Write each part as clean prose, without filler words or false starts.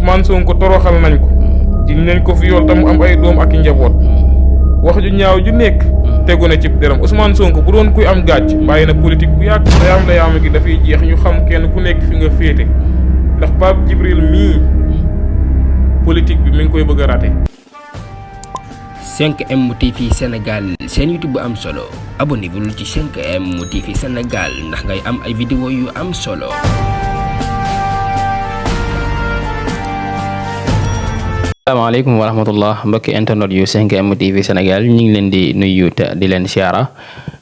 Ousmane Sonko toroxal nañ ko jiñ nañ ko fi yool tam am ay doom ak njaboot wax ju ñaaw ju nekk tegu na ci deram Ousmane Sonko bu doon kuy am gàcc bàyyi na politique bu yàgg la yaama gi dafay jeex ñu xam kenn ku nekk fi nga féete ndax Pape Djibril mii politique bi mi ngi koy bëgg a raté. 5M TV Sénégal seen YouTube bu am solo abonné bul ci 5M TV Sénégal ndax ngay am ay vidéo yu am solo. Assalamualaikum warahmatullah mbokki internet yu 5M TV Sénégal ñu ngi leen di nuyu te di leen siyaara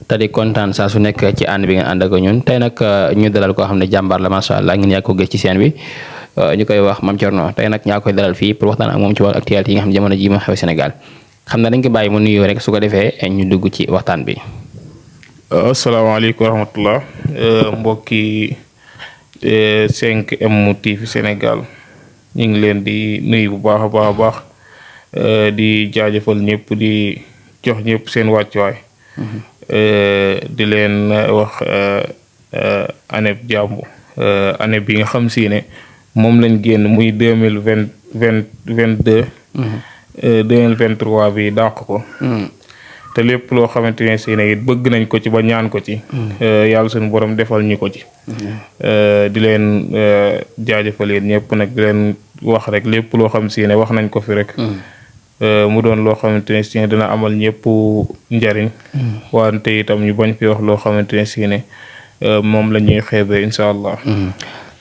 te di kontaan saa su nekk ci ànd bi ngeen ànd ak ñun tey nag ñu dalal koo xam ne jàmbaar la macha allah ngeen yàgg ko gis ci seen bi ñu koy wax Mame Thierno tey nag ñaa koy dalal fii pour waxtaan ak moom ci wàllu actualité yi nga xam ne jamono ji ma xew Sénégal xam na dañ ko bàyyi mu nuyoo rek su ko defee ñu dugg ci waxtaan bi. asalaamaaleykum wa rahmatullah mbokki 5M TV Sénégal. ñu ngi leen di nuyu bu baax a baax di jaajëfal ñëpp di jox ñëpp seen wàccuwaay di leen wax année jàmm année bi nga xam si ne moom lañ génn muy 2022 2023 bi dàq ko te lépp loo xamante ne si ne it bëgg nañ ko ci ba ñaan ko ci yàlla suñu borom defal ñu ko ci di leen jaajëfal yéen ñëpp nag di leen wax rek lépp loo xam si ne wax nañ ko fi rek mu doon loo xamante ne si ne dina amal ñëpp njariñ wante itam ñu bañ fi wax loo xamante ne si ne moom la ñuy xeebee incha allah.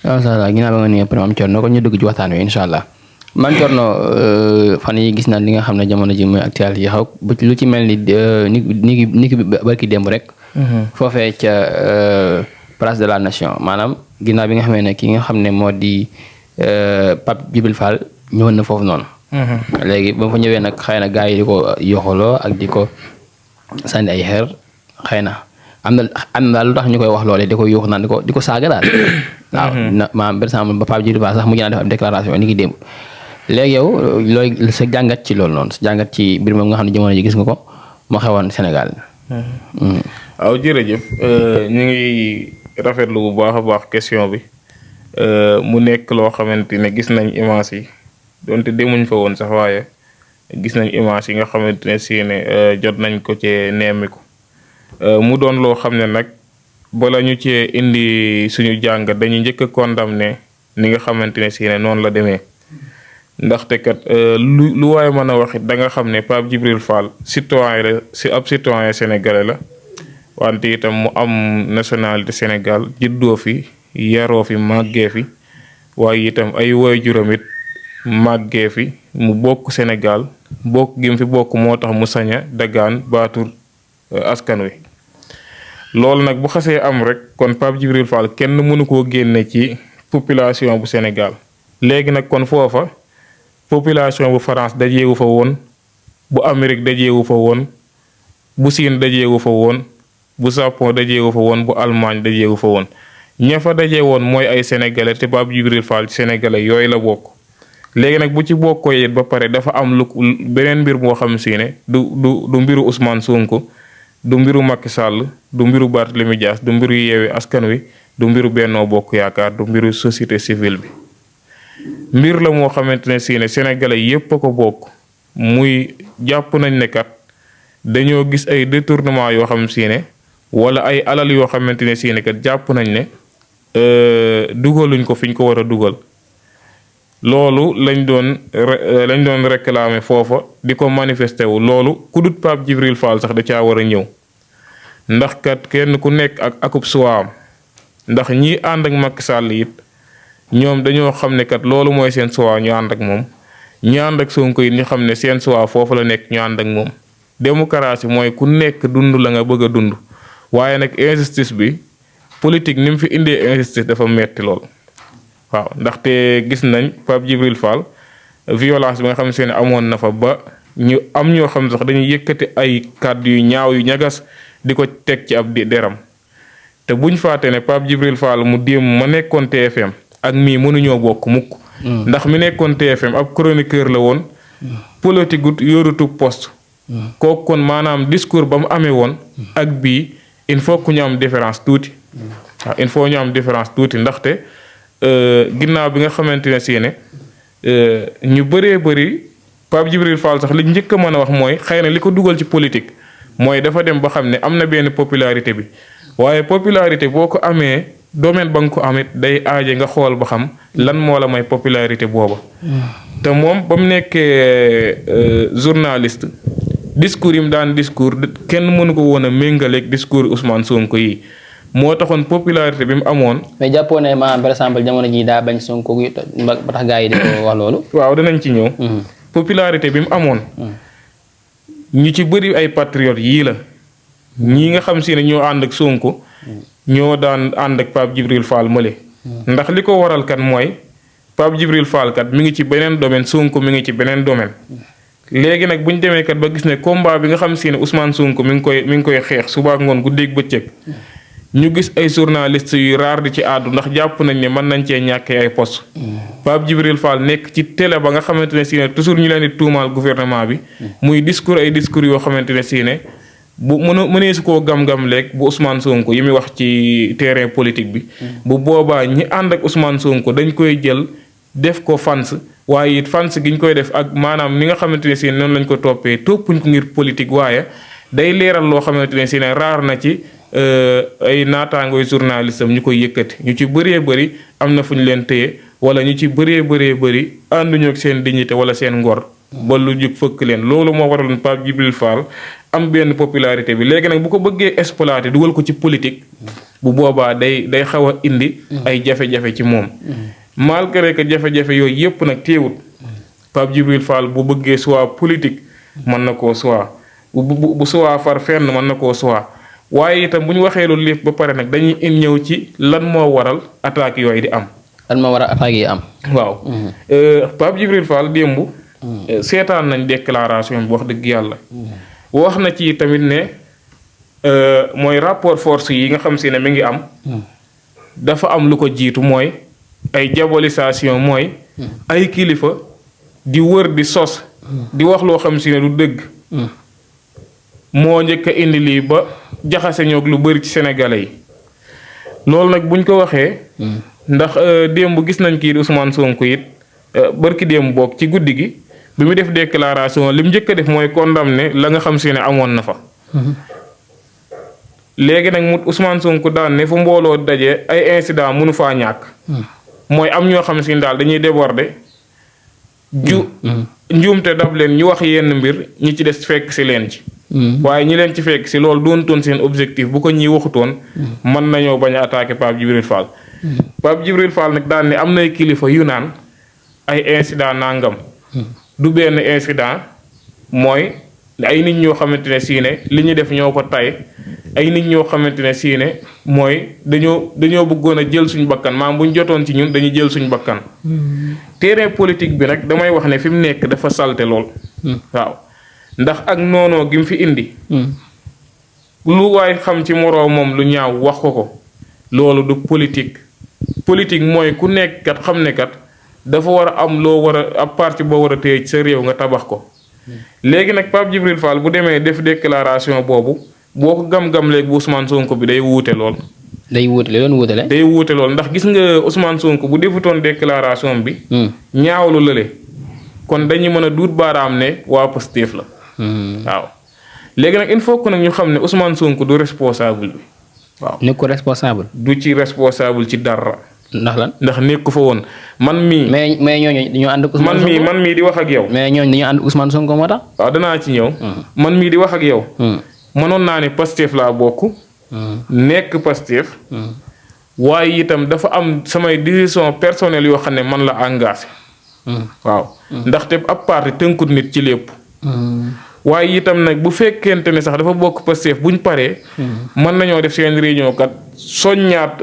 incha allah ginnaaw ba nga nuyoo Mame Thierno ko ñu dugg ci waxtaan wi incha allah Mame Thierno fan yi gis naa li nga xam ne jamono ji muy actualité yi xaw lu ci mel ni ki barki démb rek. foofee ca place de la nation maanaam ginnaaw bi nga xamee ne ki nga xam ne moo di Pape Djibril Fall ñëwoon na foofu noonu. léegi ba fa ñëwee nag xëy na gars yi di ko yoxaloo ak di ko sànni ay xeer xëy na am na daal lu tax ñu koy wax loolee di ko yuux naan di ko saaga daal. waaw maanaam par exemple ba Pape Djibril Fall sax mu gën a def ab déclaration ni ki démb. léegi yow looy sa jàngat ci loolu noonu sa jàngat ci mbir moom nga xam ne jamono ji gis nga ko moo xewoon Sénégal. waaw jërëjëf ñu ngi rafetlu bu baax a baax question bi mu nekk loo xamante ne gis nañ image yi donte demuñ fa woon sax waaye gis nañ image yi nga xamante ne si ne jot nañ ko ci nemmiku mu doon loo xam ne nag bala ñu cee indi suñu jàngat dañuy njëkk a condamné ni nga xamante ne si ne noonu la demee. ndaxte kat lu waaye mën a wax it da nga xam ne Pape Djibril Fall citoyen la ab citoyen sénégalais la wante itam mu am nationalité Sénégal juddoo fi yaroo fi màggee fi waaye itam ay waajuram it màggee fi mu bokk Sénégal bokk gi mu fi bokk moo tax mu sañ a dagaan baatu askan wi. loolu nag bu xasee am rek kon Pape Djibril Fall kenn mënu koo génne ci population bu Sénégal léegi nag kon foofa. population bu France dajeewu fa woon bu Amérique dajeewu fa woon bu Siin dajeewu fa woon bu Japon dajeewu fa woon bu Allemagne dajeewu fa woon ña fa dajee woon mooy ay sénégalais te Pape Djibril Fall sénégalais yooyu la bokk. léegi nag bu ci bokkoo yit ba pare dafa am lu beneen mbir moo xam si ne du mbiru Ousmane Sonko du mbiru Maky Sall du mbiru Barthélémy Dias du mbiru Yewwi Askan Wi du mbiru Benno Bokk Yaakaar du mbiru société civile bi. mbir la moo xamante ne si ne sénégalais yépp a ko bokk muy jàpp nañ ne kat dañoo gis ay détournement yoo xam si ne wala ay alal yoo xamante ne si ne kat jàpp nañ ne dugaluñ ko fiñ ko war a dugal loolu lañ doon réclamer foofa di ko manifester wu loolu ku dut Pape Djibril Fall sax da caa war a ñëw ndax kat kenn ku nekk ak akub suwaam ndax ñi ànd ak Macky Sall it ñoom dañoo xam ne kat loolu mooy seen choix ñu ànd ak moom ñu ànd ak Sonko yi ñu xam ne seen choix foofu la nekk ñu ànd ak moom démocratie mooy ku nekk dund la nga bëgg a dund waaye nag injustice bi politique ni mu fi indee injustice dafa metti lool. waaw ndaxte gis nañ Pape Djibril Fall violence bi nga xam ne amoon na fa ba ñu am ñoo xam sax dañuy yëkkati ay kàddu yu ñaaw yu ñagas di ko teg ci ab deram te buñ fàtte ne Pape Djibril Fall mu démb ma nekkoon TFM ak mii mënuñoo bokk mukk ndax mi nekkoon TFM ab chroniqueur la woon politique gut yorutu poste kooku kon maanaam discours ba mu amee woon ak bii il faut que ñu am différence tuuti waaw il faut ñu am différence tuuti ndaxte ginnaaw bi nga xamante ne si ne ñu bëree bëri Pape Djibril Fall sax li njëkk a mën a wax mooy xëy na li ko dugal ci politique mooy dafa dem ba xam ne am na benn popularité bi waaye popularité boo ko amee domaine ba nga ko amit day aaje nga xool ba xam lan moo la may popularité booba. te moom ba mu nekkee journaliste discours yi mu daan discours kenn mënu ko woon a méngaleeg discours Ousmane Sonko yi moo taxoon popularité bi mu amoon. mais jàppoo ne maanaam par exemple jamono jii daa bañ Sonko ba tax gars yi di ko wax loolu. waaw danañ ci ñëw. popularité bi mu amoon. ñu ci bëri ay patriotes yii la. ñii nga xam si ne ñoo ànd ak Sonko. ñoo daan ànd ak Pape Djibril Fall mële. ndax li ko waral kat mooy Pape Djibril Fall kat mi ngi ci beneen domaine Sonko mi ngi ci beneen domaine. léegi nag bu ñu demee kat ba gis ne combat bi nga xam si ne Ousmane Sonko mi ngi koy xeex suba ak ngoon guddeeg bëccëg. ñu gis ay journalistes yu raar di ci àddu ndax jàpp nañ ne mën nañ cee ñàkkee ay poste Pape Djibril Fall nekk ci télé ba nga xamante ne si ne toujours ñu leen di tuumaal gouvernement bi. muy discours yoo xamante ne si ne bu mënee su koo gam-gam leeg bu Ousmane Sonko yi muy wax ci terrain politique bi. bu boobaa ñi ànd ak Ousmane Sonko dañ koy jël def ko fans waaye it fans gi ñu koy def ak maanaam ni nga xamante ne si ne noonu lañ ko toppee toppuñ ko ngir politique waaye day leeral loo xamante ne si ne raar na ci. ay naataangooy journaliste am ñu koy yëkkati ñu ci bëree bëri am na fu ñu leen téye wala ñu ci bëree bëri ànduñu ak seen dignité wala seen ngor ba lu jug fëkk leen loolu moo waraloon Pape Djibril Fall am benn popularité bi léegi nag bu ko bëggee exploiter dugal ko ci politique bu boobaa day xaw a indi ay jafe-jafe ci moom malgré que jafe-jafe yooyu yépp nag teewut Pape Djibril Fall bu bëggee soit politique mën na koo soit bu soit far fenn mën na koo soit waaye itam bu ñu waxee loolu lépp ba pare nag dañuy ñëw ci lan moo waral attaque yooyu di am. lan moo waral attaque yi am. waaw. Pape Djibril Fall démb. seetaan nañ déclaration bi wax dëgg yàlla. wax na ci tamit ne mooy rapport force yi nga xam si ne mi ngi am. dafa am lu ko jiitu mooy ay diabolisation mooy. ay kilifa di wër di sos. di wax loo xam si ne du dëgg. moo njëkk a indi lii ba jaxase ñoog lu bëri ci sénégalais yi loolu nag buñ ko waxee. ndax démb gis nañ kii di Ousmane Sonko it barki démb bokk ci guddi gi bi mu def déclaration li mu njëkk a def mooy condamné la nga xam si ne amoon na fa. léegi nag mu Ousmane Sonko daan ne fu mbooloo dajee ay incident mënu faa ñàkk. mooy am ñoo xam si ne daal dañuy déborder. njuumte dab leen ñu wax yenn mbir ñi ci des fekk si leen ci. waaye ñi leen ci fekk si loolu doontoon seen objectif bu ko ñi waxutoon mën nañoo bañ a attaquer Pape Djibril Fall. Pape Djibril Fall nag daan ne am nay kilifa yu naan ay incident nangam. du benn incident mooy ay nit ñoo xamante ne sii ne li ñu def ñoo ko tay ay nit ñoo xamante ne sii ne mooy dañoo bëggoon a jël suñu bakkan maam bu ñu jotoon ci ñun dañuy jël suñu bakkan. terrain politique bi nag damay wax ne fi mu nekk dafa salte lool. waaw. ndax ak noonoo gi mu fi indi. lu waay xam ci moroom moom lu ñaaw wax ko loolu du politique. politique mooy ku nekk kat xam ne kat dafa war a am loo war a ab parti boo war a téye ci sa réew nga tabax ko. léegi nag Pape Djibril Fall bu demee def déclaration boobu boo ko gam-gam léegi bu Ousmane Sonko bi day wuute lool. day wuute loolu wuutale. day wuute lool ndax gis nga Ousmane Sonko bu defutoon déclaration bi. ñaawlu lële kon dañuy mën a duut baaraam ne waa Pastef la. waaw léegi nag il faut que nag ñu xam ne Ousmane Sonko du responsable bi waaw. nekk ko responsable. du ci responsable ci dara. ndax lan ndax nekk ko fa woon man mii. mais ñooñu dañoo ànd ak Ousmane Sonko man mii di wax ak yow. mais ñooñu dañoo ànd ak Ousmane Sonko moo tax. waaw danaa ci ñëw. man mii di wax ak yow. mënoon naa ne Pastef laa bokk. nekk Pastef. waaye itam dafa am samay décision personnelle yoo xam ne man la engagé. waaw ndaxte ab parti tënkut nit ci lépp. waaye itam nag bu fekkente ne sax dafa bokk Pastef buñ paree. mën nañoo def seen réunion kat soññaat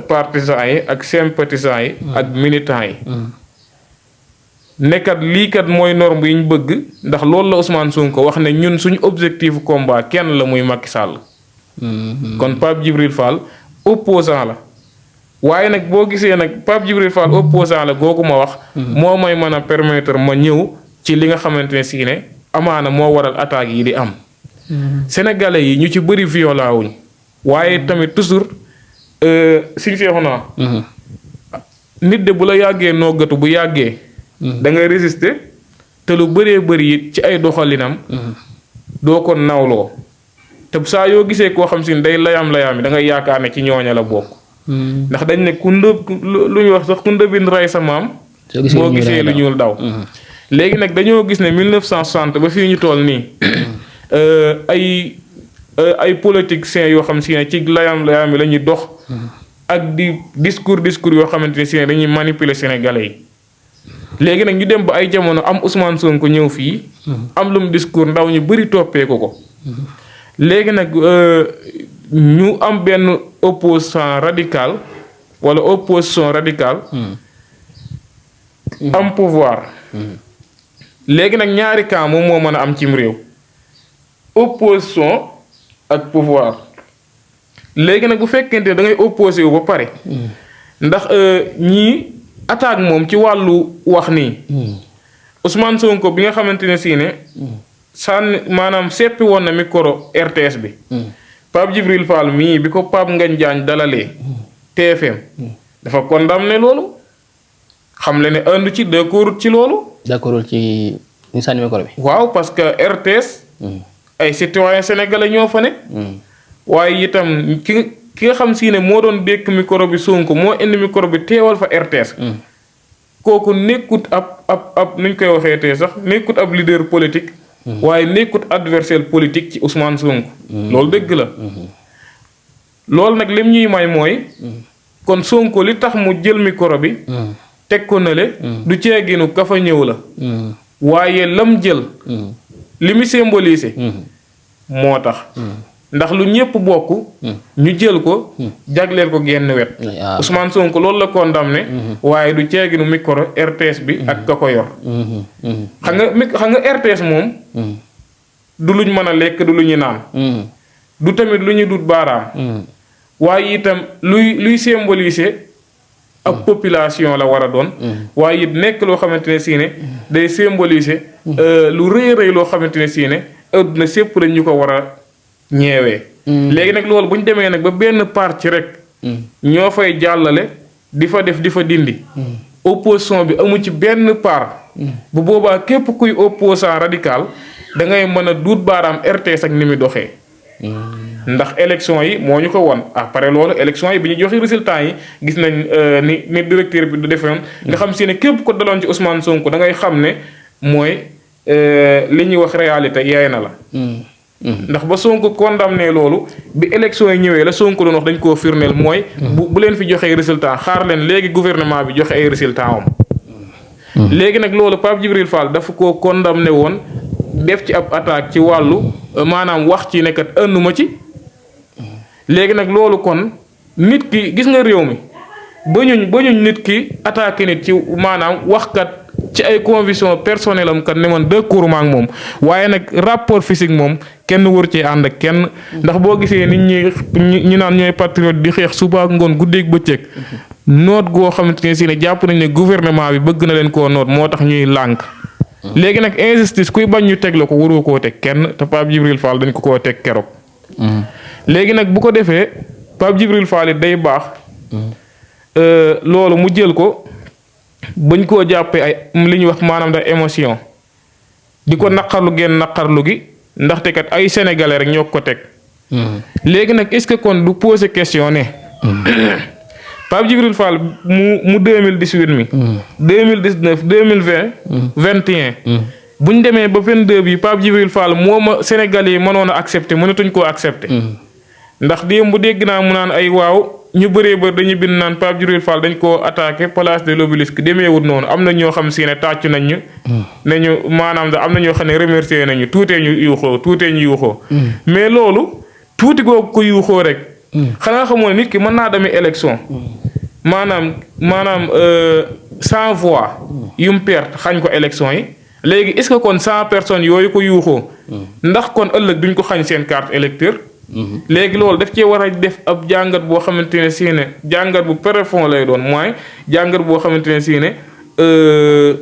partisans yi ak sympathisants yi. ak militants yi. nekkat lii kat mooy norme yi ñu bëgg ndax loolu la Ousmane Sonko wax ne ñun suñu objectif combat kenn la muy Macky Sall. kon Pape Djibril Fall opposant la. waaye nag boo gisee nag Pape Djibril Fall opposant la googu ma wax. moo may mën a permettre ma ñëw ci li nga xamante ne si ne amaana moo waral attaques yi di am. sénégalais yi ñu ci bëri violent wuñ waaye tamit toujours suñu feexu naa. nit de bu la yàggee noggatu bu yàggee da ngay résister te lu bëree bëri it ci ay doxalinam doo ko nawloo te saa yoo gisee koo xam si ne day layam-layaam yi da ngay yaakaar ne ci ñooña la bokk ndax dañ ne ku ndëb lu ñu wax sax ku ndëbin rey sa maam boo gisee lu ñuul daw léegi nag dañoo gis ne 1960 ba fii ñu toll nii ay politiciens yoo xam si ne ci layam-layaam yi la ñuy dox ak di discours yoo xamante ne si ne dañuy manipuler sénégalais yi léegi nag ñu dem ba ay jamono am Ousmane Sonko ñëw fii am lu mu discours ndaw ñu bëri toppee ko léegi nag ñu am benn opposant radical wala opposition radicale am pouvoir léegi nag ñaari camp moom moo mën a am cim réew opposition ak pouvoir léegi nag bu fekkente ne da ngay opposé wu ba pare ndax ñii attaque moom ci wàllu wax nii Ousmane Sonko bi nga xamante ne si ne sànni maanaam seppi woon na micro RTS bi Pape Djibril Fall mii bi ko Pape Ngagne Diagne dalalee TFM dafa condamné loolu xam le ne àndu ci d'accord ci loolu d'accord ci ñu sànni micro bi waaw parce que RTS ay citoyens sénégalais ñoo fa ne waaye itam ki nga xam si ne moo doon dékk micro bi Sonko moo indi micro bi teewal fa RTS kooku nekkut ab nuñ koy waxee tee sax nekkut ab leader politique waaye nekkut adversaire politique ci Ousmane Sonko loolu dëgg la loolu nag lim ñuy may mooy kon Sonko li tax mu jël micro bi teg ko na le du ceeginu ka fa ñëw la waaye lam jël li mu symbolisé moo tax ndax lu ñëpp bokk ñu jël ko jagleel ko genn wet Ousmane Sonko loolu la condamné waaye du ceeginu micro RTS bi ak ka ko yor xam nga RTS moom du luñ mën a lekk du lu ñu naan du tamit lu ñu dut baaraam waaye itam luy symboliser ak population la war a doon waaye it nekk loo xamante ne si ne day symboliser lu rëy rëy loo xamante ne si ne adduna sépp lañ ñu ko war a ñeewee léegi nag loolu bu ñu demee nag ba benn parti rek ñoo fay jàllale di fa def di fa dindi opposition bi amu ci benn part bu boobaa képp kuy opposant radical da ngay mën a duut baaraam RTS ak ni muy doxee ndax élection yi moo ñu ko won après loolu élection yi bi ñu joxe résultat yi gis nañ ni directeur bi du defoon nga xam si ne képp ko daloon ci Ousmane Sonko da ngay xam ne mooy li ñuy wax réalité yaay na la ndax ba Sonko condamné loolu bi élection yi ñëwee la Sonko doon wax dañ koo firndeel mooy bu leen fi joxee résultat xaar leen léegi gouvernement bi joxe ay résultat am léegi nag loolu Pape Djibril Fall dafa koo condamné woon def ci ab attaque ci wàllu maanaam wax ci nekkat ënduma ci léegi nag loolu kon nit ki gis nga réew mi bañuñ nit ki attaqué nit ci maanaam waxkat ci ay conviction personnelle am kat ne man d'accord ma ak moom waaye nag rapport physique moom kenn wër cee ànd ak kenn ndax boo gisee nit ñi naan ñooy patriote di xeex suba ak ngoon guddeeg bëccëg noot goo xamante ne si ne jàpp nañ ne gouvernement bi bëgg na leen koo noot moo tax ñuy lànk léegi nag injustice kuy bañ ñu teg la ko waroo koo teg kenn te Pape Djibril Fall dañ ko koo teg keroog léegi nag bu ko defee Pape Djibril Fall it day baax loolu mu jël ko bañ koo jàppee ay li ñuy wax maanaam da émotion di ko naqarlu genn naqarlu gi ndaxte kat ay sénégalais rek ñoo ko teg léegi nag est-ce que kon du poser question ne Pape Djibril Fall mu 2018 mi 2019 2020 21 bu ñu demee ba 22 bi Pape Djibril Fall mooma sénégalais yi mënoon a accepté mënatuñ koo accepté ndax démb bu dégg naa mu naan ay waaw ñu bëree bër dañuy bind naan Pape Djibril Fall dañ koo attaqué place de l'Obélisque demeewut noonu am na ñoo xam si ne tàccu nañ ñu ne ñu maanaam da am na ñoo xam ne remercié nañu tuutee ñu yuuxoo mais loolu tuuti googu ko yuuxoo rek xanaa xamoo ne nit ki mën naa demee élection maanaam 100 voix yu mu perte xañ ko élection yi léegi est-ce que kon 100 personnes yooyu ko yuuxoo ndax kon ëllëg duñ ko xañ seen carte électeur léegi loolu daf cee war a def ab jàngat boo xamante ne si ne jàngat bu profond lay doon mooy jàngat boo xamante ne si ne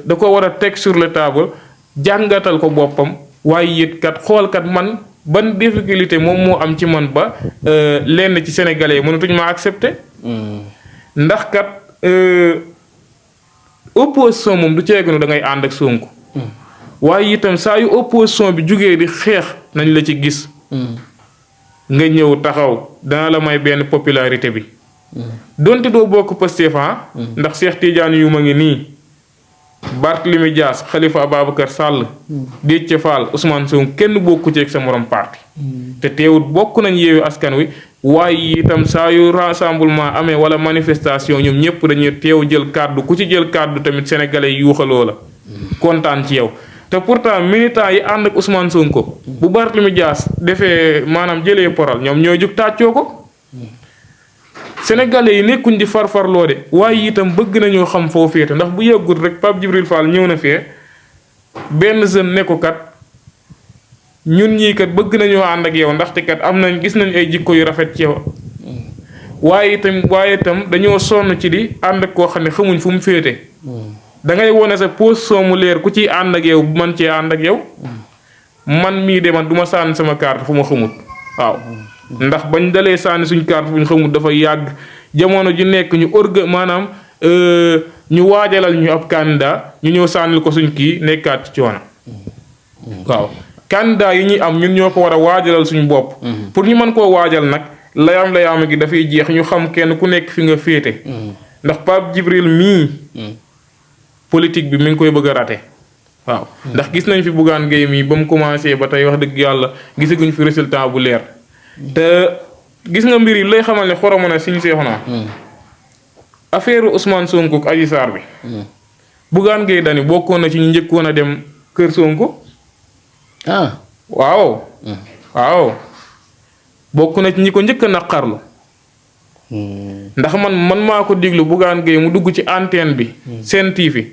da ko war a teg sur le table jàngatal ko boppam waaye it kat xool kat man ban difficulté moom moo am ci man ba lenn ci sénégalais yi mënatuñ ma accepter ndax kat opposition moom du ceegunu da ngay ànd ak Sonko waaye itam saa yu opposition bi jugee di xeex nañ la ci gis nga ñëw taxaw dana la may benn popularité bi donte doo bokk Pastef ndax Cheikh Tidiane yu ma ngi nii Barthélémy Dias Khalifa Ababacar Sall Déthié Fall Ousmane Sonko kenn bokku ci ak sa morom parti te teewut bokk nañ Yewwi Askan Wi waaye itam saa yu rassemblement amee wala manifestation ñoom ñëpp dañuy teew jël kàddu ku ci jël kàddu tamit sénégalais yi yuuxaloo la kontaan ci yow te pourtant militants yi ànd ak Ousmane Sonko bu Barthélémy Dias defee maanaam jëlee parole ñoom ñoo jug tàccoo ko sénégalais yi nekkuñ di farfarloo de waaye itam bëgg nañoo xam foo féete ndax bu yàggul rek Pape Djibril Fall ñëw na fee benn jeune ne ko kat ñun ñii kat bëgg nañoo ànd ak yow ndaxte kat am nañ gis nañ ay jikko yu rafet ci yow waaye itam dañoo sonn ci di ànd ak koo xam ne xamuñ fu mu féete da ngay wone sa position mu leer ku ciy ànd ak yow bu man cee ànd ak yow man mii de man du ma sànni sama carte fu ma xamut waaw ndax bañ dalee sànni suñ carte fu ñu xamut dafa yàgg jamono ju nekk ñu maanaam ñu waajalal ñu ab candidat ñu ñëw sànnil ko suñ kii nekkaat ci coono waaw candidat yi ñuy am ñun ñoo ko war a waajalal suñu bopp pour ñu mën koo waajal nag layaam gi dafay jeex ñu xam kenn ku nekk fi nga féete ndax Pape Djibril mii politique bi mi ngi koy bëgg a rate waaw ndax gis nañ fi Bougane Gueye mii ba mu commencé ba tey wax dëgg yàlla gisaguñ fi résultat bu leer te gis nga mbir yi lay xamal ne xoromo na siñ seexu naa affaire Ousmane Sonko ak Adji Sarr bi Bougane Gueye Dany bokkoon na ci ñu njëkkoon a dem kër Sonko waaw bokk na ci ñi ko njëkk a naqarlu ndax man maa ko diglu Bougane Gueye mu dugg ci antenne bi Sen TV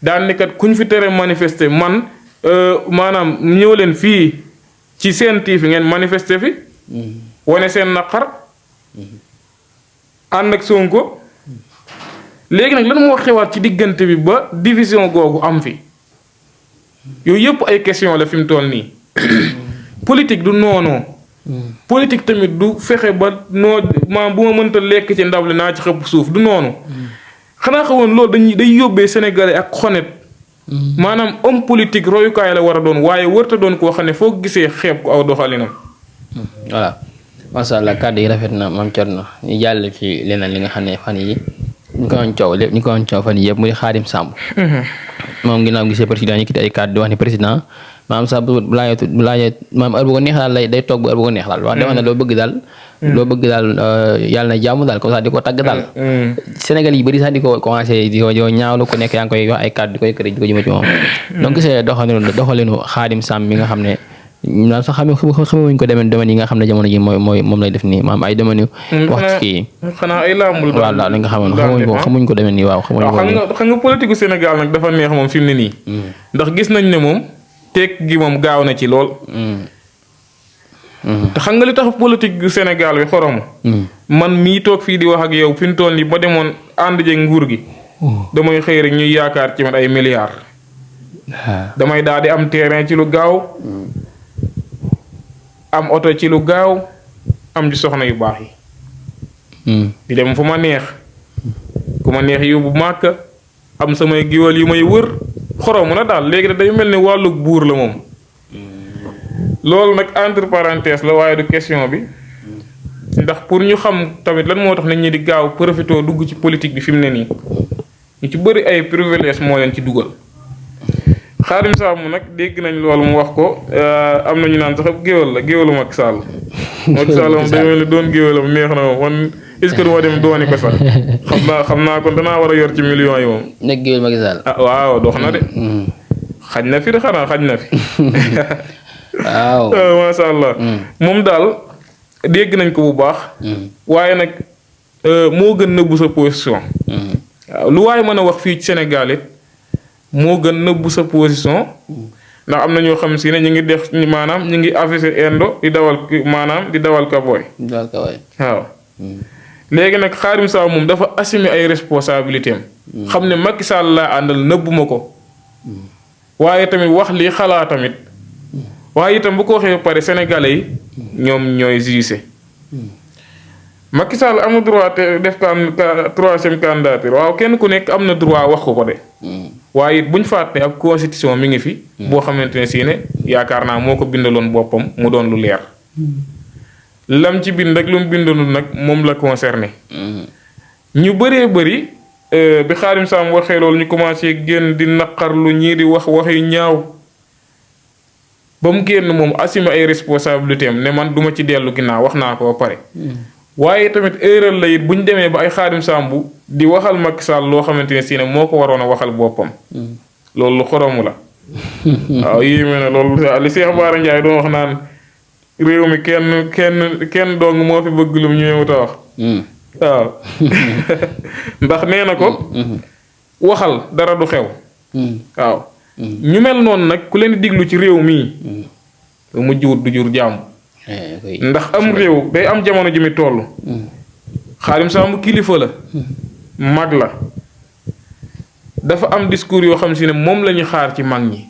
daan ne kat kuñ fi tere manifester man maanaam ñëw leen fii ci Sen TV ngeen manifester fi wane seen naqar ànd ak Sonko léegi nag lan moo xewaat ci diggante bi ba division googu am fi yooyu yëpp ay question la fi mu toll nii politique du noonu politique tamit du fexe ba noo maam bu ma mënta lekk ci ndab li naa ci xëpp suuf du noonu xanaa xawoon loolu day yóbbee sénégalais ak xonet maanaam homme politique royukaay la war a doon waaye wërta doon koo xam ne foo gisee xeeb ko aw doxalinam voilà macha allah kàddu yi rafet na Mame Thierno ñu jàll ci leneen li nga xam ne fan yi ñu ko doon coow fan yi yëpp muy Khadim Samb moom ginnaaw gisee président yëkkati ay kàddu di wax ne président maam sax bu laajee maam heure bu ko neex daal day toog bu heure bu ko neex daal wax demoon na loo bëgg daal yàlla na jàmm daal comme ça di ko tagg daal Sénégal yi bëri sax di ko commencé di ko ñaawlu ku nekk yaa ngi koy wax ay kàddu di koy kër di ko jëme ci moom donc gisee doxalinu Khadim Samb mi nga xam ne maanaam sax xamewuñ ko domaine yi nga xam ne jamono ji moom lay def nii maam ay domaine wax ci kii xanaa ay laamul waaw daal li nga xamoon xamuñ ko domaine yi waaw xamuñ ko xam nga politique Sénégal nag dafa neex moom fi mu ne nii ndax gis nañ ne moom tekk gi moom gaaw na ci lool te xam nga li tax politique gu Sénégal bi xorom man mii toog fii di wax ak yow fi mu toll nii ba demoon ànd jeeg nguur gi damay xëy rek ñuy yaakaar ci man ay milliards damay daal di am terrain ci lu gaaw am oto ci lu gaaw am ci soxna yu baax yi di dem fu ma neex ku ma neex yóbbu màkk am samay giwal yu may wër xoromu na daal léegi day mel ni wàllu buur la moom loolu nag entre parenthèse la waaye du question bi ndax pour ñu xam tamit lan moo tax nit ñi di gaaw profité dugg ci politique bi fi mu ne nii ñu ci bëri ay privilège moo leen ci dugal Khadim Samb nag dégg nañ loolu mu wax ko am na ñu naan sax géwal la géwalu Macky Sall Macky Sall moom day mel ni doon géwalam neex na moom man est-ce que duma dem dooni ko sax xam naa kon danaa war a yor ci millions yi moom nekk géwal Macky Sall waaw dox na de xaj na fi de xanaa xaj na fi waaw masha Allah moom daal dégg nañ ko bu baax waaye nag moo gën nëbbu sa position waaw lu waaye mën a wax fii ci Sénégal it moo gën nëbbu sa position ndax am na ñoo xam si ne ñu ngi def maanaam ñu ngi affiché indo di dawal kabooy waaw léegi nag Khadim Samb moom dafa assumer ay responsabilités am xam ne Macky Sall laa àndal nëbbuma ko waaye tamit wax lii xalaa tamit waaye itam bu ko waxee ba pare sénégalais yi ñoom ñooy jugé Macky Sall am na droit te def troisième candidature waaw kenn ku nekk am na droit wax ko de. waaye it buñ fàtte ab constitution mi ngi fi. boo xamante ne si ne yaakaar naa moo ko bindaloon boppam mu doon lu leer. lam ci bind rek lu mu bindalul nag moom la concerné. ñu bëree bëri bi Xaadim Samb waxee loolu ñu commencé génn di naqarlu ñii di wax yu ñaaw ba mu génn moom assumer ay responsabilités am ne man duma ci dellu ginnaaw wax naa ko ba pare. waaye tamit erreur la it bu ñu demee ba ay Xaadim Samb di waxal Macky Sall loo xamante ne si ne moo ko waroon a waxal boppam. loolu lu xoromu la. waaw yéeme na loolu li Cheikh Bara Ndiaye doon wax naan réew mi kenn dong moo fi bëgg lu mu ñëwut a wax. waaw ndax nee na ko. waxal dara du xew. waaw ñu mel noonu nag ku leen di diglu ci réew mii. lu mu jiwut du jur jàmm. ndax am réew day am jamono ji mi toll. Xaadim Samb kilifa la. mag la. dafa am discours yoo xam si ne moom la ñu xaar ci mag ñi.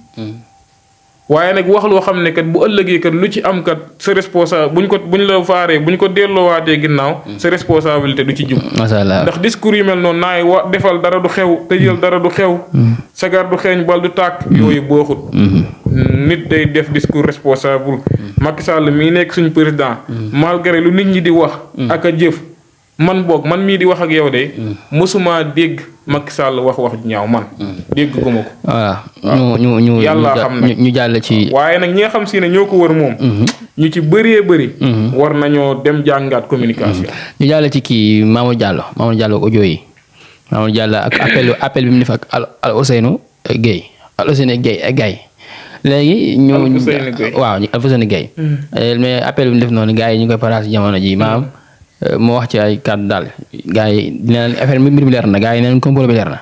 waaye nag wax loo xam ne kat bu ëllëgee kat lu ci am kat sa responsable buñ la faaree buñ ko delloowaatee ginnaaw. sa responsabilité du ci jub. macha allah ndax discours yu mel noonu naay defal dara du xew tëjal dara du xew. sagar du xeeñ bal du tàkk. yooyu booxut. nit day def discours responsable. Macky Sall mii nekk suñu président. malgré lu nit ñi di wax. ak a jëf man mii di wax ak yow de. mosuma dégg Macky Sall wax ñaaw man. dégg guma ko. voilà ñu yàlla xam na ñu jàll ci. waaye nag ñi nga xam si ne ñoo ko wër moom. ñu ci bëree bëri. war nañoo dem jàngaat communication. ñu jàll ci kii Mamadou Diallo audio yi Mamadou Diallo ak appel bi mu def ak Al Ousseynou Gueye léegi ñu waaw Al Ousseynou Gueye mais appel bi mu def noonu gars yi ñu koy paraas jamono ji maam moo wax ci ay kàddu daal gars yi neen affaire mbir mi leer na gars yi neen complot bi leer na.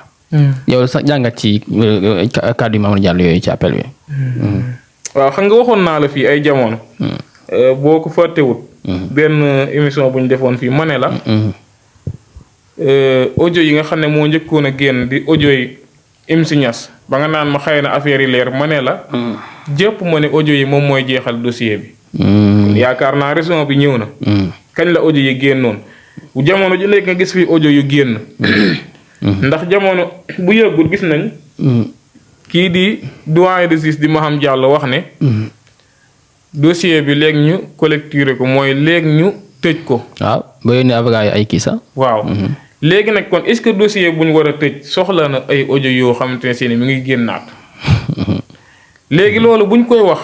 yow sax jàngat ci kàddu yi Mamadou Diallo yooyu ci appel bi. waaw xam nga waxoon naa la fii ay jamono. boo ko fàttewut. benn émission bu ñu defoon fii ma ne la. audio yi nga xam ne moo njëkkoon a génn di audio yi MC Niass ba nga naan ma xëy na affaire yi leer ma ne la. jëpp ma ne audio yi moom mooy jeexal dossier bi. yaakaar naa raison bi ñëw na. kañ la audio yi génnoon jamono ji nekk nga gis fi audio yu génn. ndax jamono bu yëggul gis nañ. kii di doyen de justice di Maham Diallo wax ne. dossier bi léegi ñu collecté ko mooy léegi ñu tëj ko. waaw ba yónnee avocat yi ay kii sax. waaw léegi nag kon est-ce que dossier bu ñu war a tëj soxla na ay audio yoo xamante ne si mi ngi génnaat. léegi loolu bu ñu koy wax.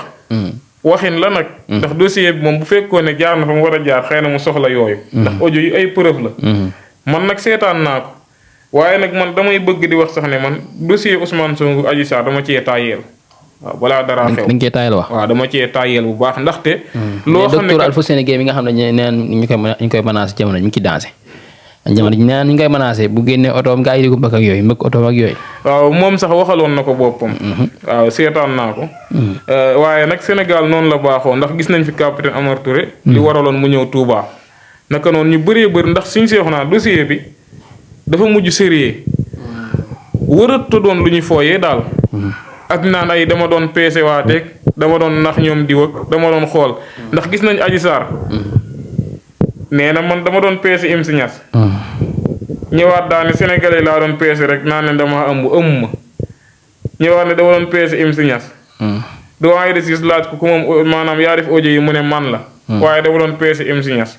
waxin la nag. ndax dossier bi moom bu fekkoon ne jaar na fa mu war a jaar xëy na mu soxla yooyu. ndax audio yi ay preuve la. man nag seetaan naa ko. waaye nag man damay bëgg di wax sax ne man dossier Ousmane Sonko Adji Sarr dama cee taayeel. waaw balaa dara xew dañ cee taayeel wax. waaw dama cee taayeel bu baax ndaxte. loo xam ne docteur Alpha Sénégal mi nga xam ne neen ñu koy menacé jamono ñu ngi ci dansé. jamono ji neen ñu koy menacé bu génnee otoom gaa yi di ko mbëkk ak yooyu mbëkk otoom ak yooyu. waaw moom sax waxaloon na ko boppam. waaw seetaan naa ko. waaye nag Sénégal noonu la baaxoo ndax gis nañ fi capitaine Amar Touré. li waraloon mu ñëw Touba. naka noonu ñu bëree bëri ndax suñu seexu naa dossier bi dafa mujj sérieux wërët doon lu ñuy fooyee daal. ak naan ay dama doon peese waateeg dama doon nax ñoom diw ak dama doon xool ndax gis nañ Adji Sarr nee na man dama doon peese MC Niass ñëwaat daal ne Sénégalais laa doon peese rek naan ne dama ëmb ma ñëwaat ne dama doon peese MC Niass doyen de justice laaj ko ku moom maanaam yaa def audio yi mu ne man la waaye dama doon peese MC Niass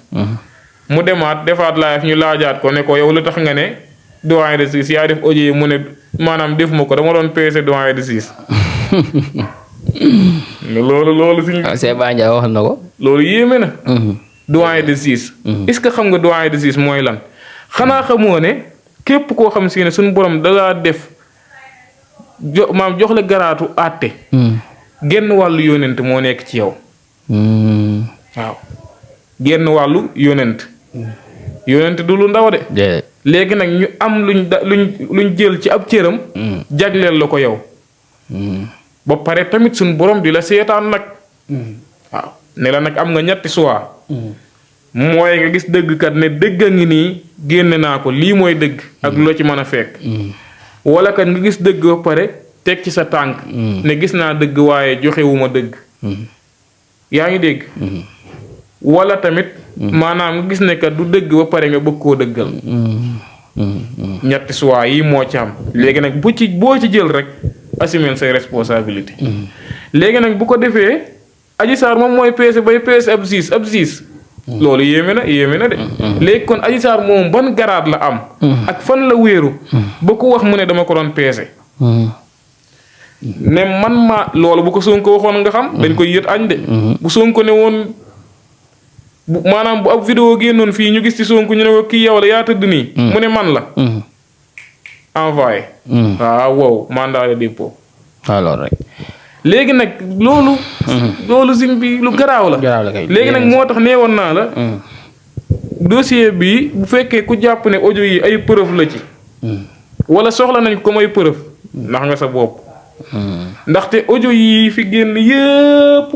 mu demaat defaat live ñu laajaat ko ne ko yow lu tax nga ne doyen de justice yaa def audio yi mu ne maanaam def ma ko dama doon peese doyen de justice loolu suñu. Seba Ndiaye wax na ko. loolu yéeme na. doyen de justice. est-ce que xam nga doyen de justice mooy lan. xanaa xamoo ne képp koo xam si ne suñu borom da laa def jox la garaatu àtte. genn wàllu yónent moo nekk ci yow. waaw genn wàllu yónent. yónent du lu ndaw de. léegi nag ñu am luñ jël ci ab cëram. jagleel la ko yow. ba pare tamit suñ borom di la seetaan nag. waaw ne la nag am nga ñetti choix. mooy nga gis dëggkat ne dëgg a ngi nii génne naa ko lii mooy dëgg. ak loo ci mën a fekk. wala kat nga gis dëgg ba pare teg ci sa tànk. ne gis naa dëgg waaye joxewuma dëgg. yaa ngi dégg. wala tamit maanaam nga gis ne kat du dëgg ba pare nga bëgg koo dëggal. ñetti choix yi moo ci am. léegi nag boo ci jël rek assumer say responsabilité. léegi nag bu ko defee Adji Sarr moom mooy peese bay peese ab siis. loolu yéeme na de. léegi kon Adji Sarr moom ban garaat la am. ak fan la wéeru. ba ku wax mu ne dama ko doon peese. ne man maa loolu bu ko Sonko waxoon nga xam. dañ koy yët añ de. bu Sonko ne woon maanaam bu ab vidéo génnoon fii ñu gis ci Sonko ñu ne ko kii yow la yaa tëdd nii. mu ne man la. envoyé. wow mandat de dépôt. alors rek. léegi nag loolu sim bi lu garaaw la. léegi nag moo tax neewoon naa la. dossier bi bu fekkee ku jàpp ne audio yi ay preuve la ci. wala soxla nañ ko comme ay preuve ndax nga sa bopp. ndaxte audio yi fi génn yépp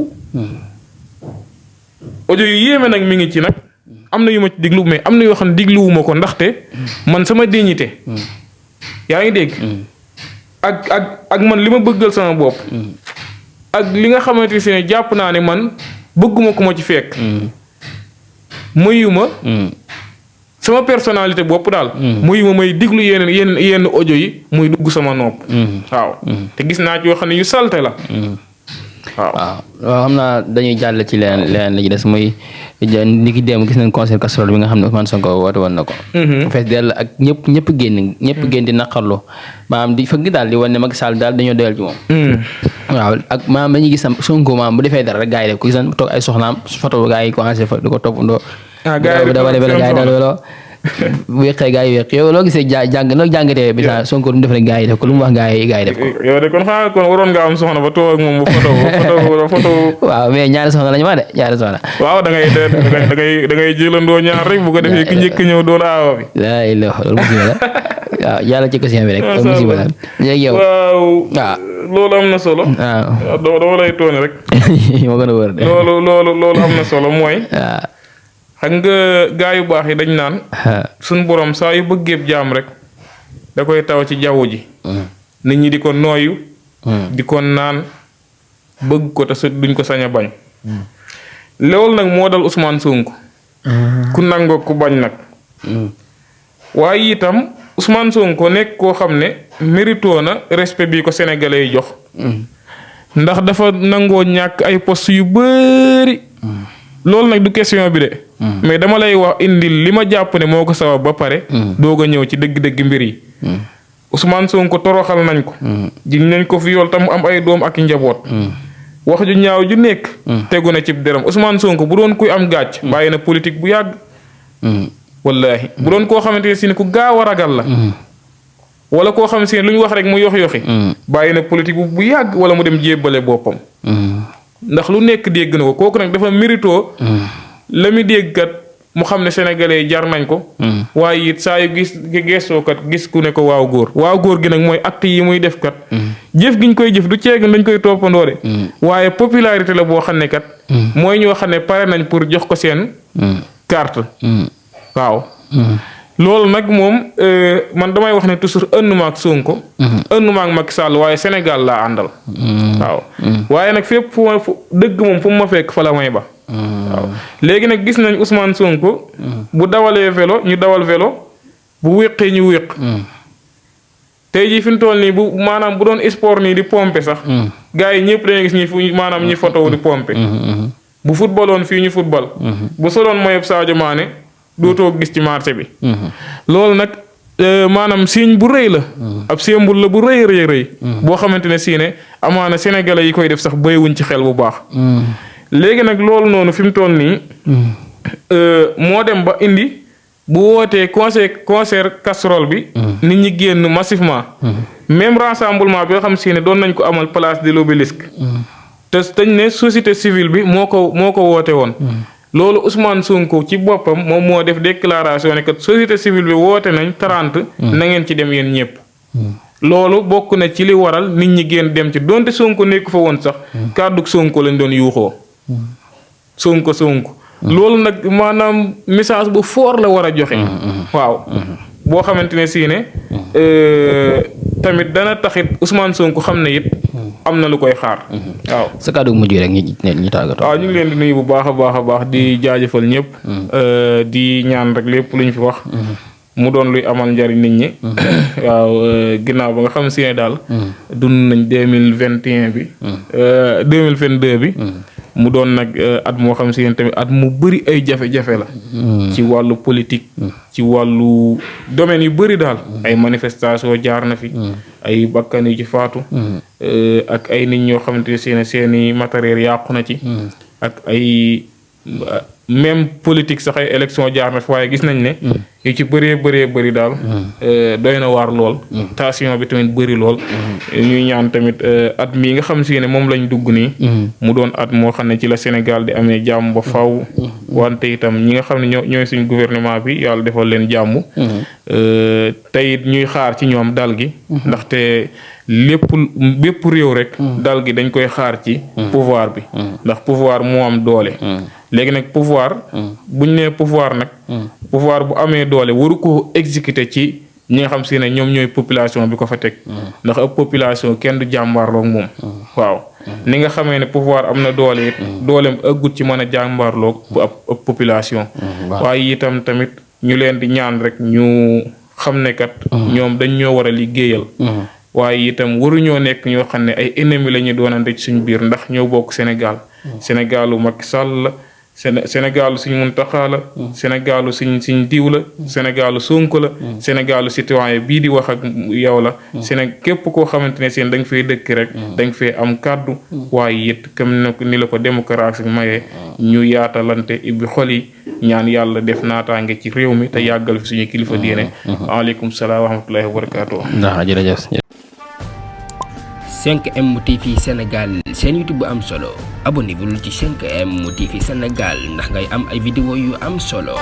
audio yu yéeme nag mi ngi ci nag am na yu ma ci diglu mais am na yoo xam ne digluwuma ko ndaxte man sama dignité yaa ngi dégg ak man li ma bëggal sama bopp ak li nga xamante ne jàpp naa ne man bëgguma ko ma ci fekk mayuma sama personnalité bopp daal mayuma may diglu yenn audio yi muy dugg sama nopp waaw te gis naa ci yoo xam ne yu salte la waaw xam naa dañuy jàll ci leneen la ci des muy ni ki démb gis nañ concert casserole bi nga xam ne Ousmane Sonko woote woon na ko fees dell ak ñëpp génn di naqarlu maanaam di fëgg daal di wane ne Macky Sall daal dañoo doyal ci moom waaw ak maanaam dañuy gis Sonko maanaam bu defee dara rek gars yi def ko gis nañ toog ay soxnaam photo gars yi commencé fa di ko toppandoo gars yi daal weloo wéqee gars yi wéq yow loo gisee jàngatee bi sa Sonko lu mu def rek gars yi def ko lu mu wax gars yi def ko yow de kon xanaa kon waroon nga am soxna ba toog ak moom ba photo waaw mais ñaari soxna lañu ma de ñaari soxna waaw da ngay jëlandoo ñaar rek bu ko defee ki njëkk ñëw doon aawa bi laa ilaaha loolu musiba la waaw yàlla ci question bi rek loolu musiba la léegi yow waaw loolu am na solo waaw doo lay toone rek moo gën a wër de loolu am na solo mooy xam nga gaa yu baax yi dañ naan suñ borom saa yu bëggeeb jaam rek da koy taw ci jaww ji nit ñi di ko nooyu di ko naan bëgg ko te duñ ko sañ a bañ loolu nag moo dal Ousmane Sonko ku nangoo ku bañ nag waaye itam Ousmane Sonko nekk koo xam ne mérito na respect bi ko sénégalais yi jox ndax dafa nangoo ñàkk ay poste yu bari loolu nag du question bi de mais dama lay wax indil li ma jàpp ne moo ko sabab ba pare doog a ñëw ci dëgg-dëgg mbir yi Ousmane Sonko toroxal nañ ko jiñ nañ ko fi yool tam mu am ay doom ak njaboot wax ju ñaaw ju nekk tegu na ci deram Ousmane Sonko bu doon kuy am gàcc bàyyi na politique bu yàgg wallaahi bu doon koo xamante ne si ne ku gaaw a ragal la wala koo xam si ne lu ñu wax rek mu yox-yoxi bàyyi na politique bu yàgg wala mu dem jébbale boppam ndax lu nekk dégg na ko kooku nag dafa mérito la mu dégg kat mu xam ne sénégalais jar nañ ko waaye it saa yu geesoo kat gis ku ne ko waaw góor gi nag mooy acte yi muy def kat jëf gi ñu koy jëf du ceeg dañ koy toppandoo de waaye popularité la boo xam ne kat mooy ñoo xam ne pare nañ pour jox ko seen carte waaw loolu nag moom man damay wax ne toujours ënnuma ak Sonko ënnuma ak Macky Sall waaye Sénégal laa àndal waaw waaye nag fépp fu dëgg moom fu mu ma fekk fa la may ba waaw léegi nag gis nañ Ousmane Sonko bu dawalee vélo ñu dawal vélo bu wéqee ñu wéq tey jii fi mu toll nii bu maanaam bu doon sport nii di pompe sax gars yi ñëpp dañuy gis ñi photo di pompe bu footballoon fii ñu football bu soloon moyeb Sadio Mané dootoo gis ci marché bi loolu nag maanaam signe bu rëy la ab symbole la bu rëy boo xamante ne si ne amaana sénégalais yi koy def sax béywuñ ci xel bu baax léegi nag loolu noonu fi mu toll nii moo dem ba indi bu wootee concert casserole bi nit ñi génn massivement même rassemblement bi nga xam si ne doon nañ ko amal place de l'Obélisque te dañ ne société civile bi moo ko woote woon loolu Ousmane Sonko ci boppam moom moo def déclaration ne que société civile bi woote nañ 30 na ngeen ci dem yéen ñëpp loolu bokk na ci li waral nit ñi génn dem ci donte Sonko nekk fa woon sax kàddug Sonko lañ doon yuuxoo Sonko loolu nag maanaam message bu fort la war a joxe waaw boo xamante ne si ne tamit dana taxit Ousmane Sonko xam ne it am na lu koy xaar. waaw sa kàddu mujj rek ñi tàggatoo. waaw ñu ngi leen di nuyu bu baax a baax di jaajëfal ñëpp. di ñaan rek lépp luñ fi wax. mu doon luy amal njariñ nit ñi. waaw ginnaaw ba nga xam si ne daal. dund nañ 2021 bi. 2022 bi. mu doon nag at moo xam si ne tamit at mu bëri ay jafe-jafe la. ci wàllu politique. ci wàllu domaine yu bëri daal. ay manifestation jaar na fi. ay bakkan yu ci faatu. ak ay nit ñoo xamante ne seeni matériel yàqu na ci. ak ay même politique sax ay élection jaar na fi waaye gis nañ ne. yu ci bëri daal. doy na waar lool. tension bi tamit bëri lool. ñuy ñaan tamit at mii nga xam si ne moom lañ dugg nii. mu doon at moo xam ne ci la Sénégal di amee jàmm ba faw wante itam ñi nga xam ne ñooy suñ gouvernement bi yàlla defal leen jàmm. tey ñuy xaar ci ñoom dal gi. ndaxte bépp réew rek. dal gi dañ koy xaar ci. pouvoir bi. ndax pouvoir moo am doole. léegi nag pouvoir. buñ nee pouvoir nag. pouvoir bu amee doole waru ko exécuter ci ñi nga xam si ne ñoom ñooy population bi ko fa teg. ndax ab population kenn du jàmbaarloog moom. waaw ni nga xamee ne pouvoir am na doole it. dooleem ëggut ci mën a jàmbaarloog ab population. waaye itam tamit ñu leen di ñaan rek ñu xam ne kat. ñoom dañ ñoo war a liggéeyal. waaye itam waruñoo nekk ñoo xam ne ay ennemis la ñu doonante ci suñu biir ndax ñoo bokk Sénégal. Sénégalu Maky Sall la. Sénégalu suñ Mountakha la. Sénégalu suñ diw la. Sénégalu Sonko la. Sénégalu citoyen bii di wax ak yow la. képp koo xamante ne seen da nga fay dëkk rek. da nga fay am kàddu. waaye it comme ni la ko démocratie mayee. ñu yaatalante ibbi xol yi ñaan yàlla def naataange ci réew mi te yàggal fi suñu kilifa diine. waaleykum salaam wa rahmatullahi wa barakaatu. jërëjëf. 5M TV Sénégal seen YouTube bu am solo abonnez-vous ci 5M TV Sénégal ndax ngay am ay vidéo yu am solo.